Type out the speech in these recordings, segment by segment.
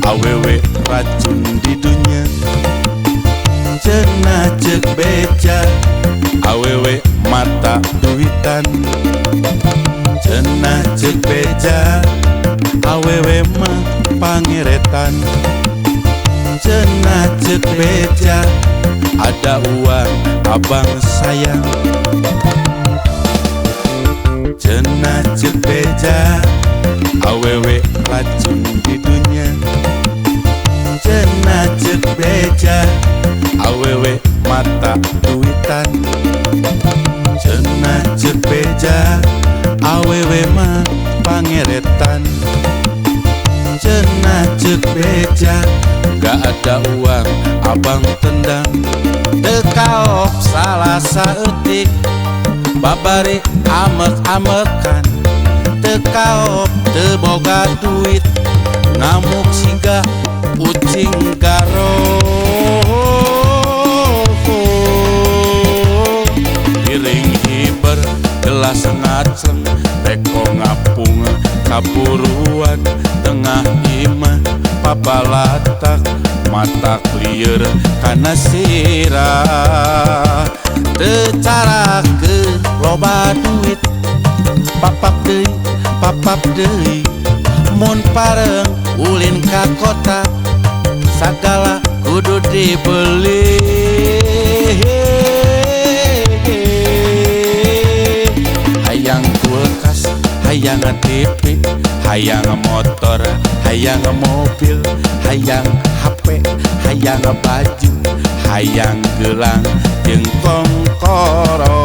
awewe racun di dunia. Cenah cek beja awewe mata duitan. Cenah cek beja awewe mah pangeretan. Cenah cek beja ada uang abang sayang. Cenah cek beja awewe racun di dunia. Cenah cek beja awewe mata duitan. Cenah cek beja awewe mah pangeretan. Cenah cek beja gak ada uang abang tendang. Dekaop salah saeutik babari amek-amekan. Dekaop teu boga duit ngamuk siga ucing garo. Piring hiber gelas ngaceng beko ngapung kaburuan. Tengah iman papalatak mata clear kana sirah. Teu cara ke loba duit papap deui mun pareng ulin ka kota sagala kudu dibeli. Hayang kulkas, hayang TV, hayang motor, hayang mobil, hayang HP, hayang baju, hayang gelang jeung kongkorong.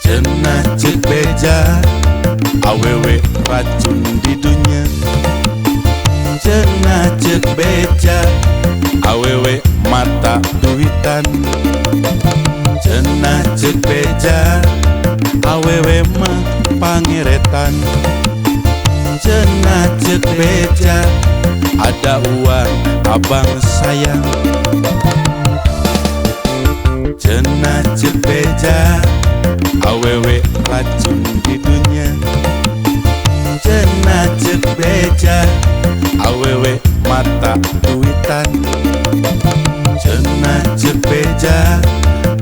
Cenah cek beja awewe racun di dunia. Cenah cek beja awewe mata duitan. Cenah cek beja awewe mah pangeretan. Cenah cek beja ada uang abang sayang. Cenah cek beja awewe racun di dunia. Cenah cek beja awewe mata duitan. Cenah cek beja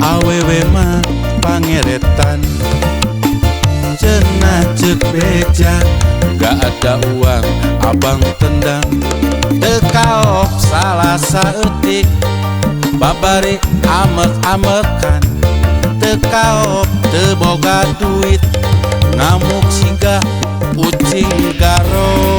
awewe mah pangeretan. Cenah cek beja gak ada uang abang tendang. Dekaop salah saeutik babari amek-amekan. Dekaop teu boga duit ngamuk siga ucing garo.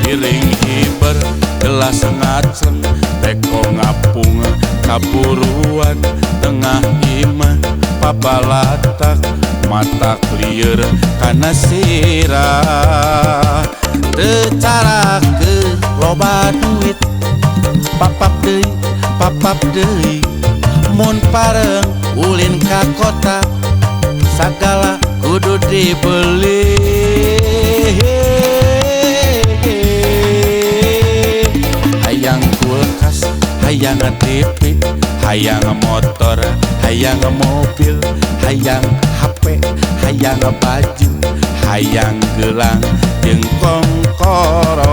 Piring hiber gelas ngaceng beko ngapung kaburuan. Tengah iman papalatak mata clear kana sirah. Teu cara ke loba duit papap deui mun pareng ulin ka kota sagala kudu dibeli. Hayang kulkas, hayang TV, hayang motor, hayang mobil, hayang HP, hayang baju, hayang gelang jeung kongkorong.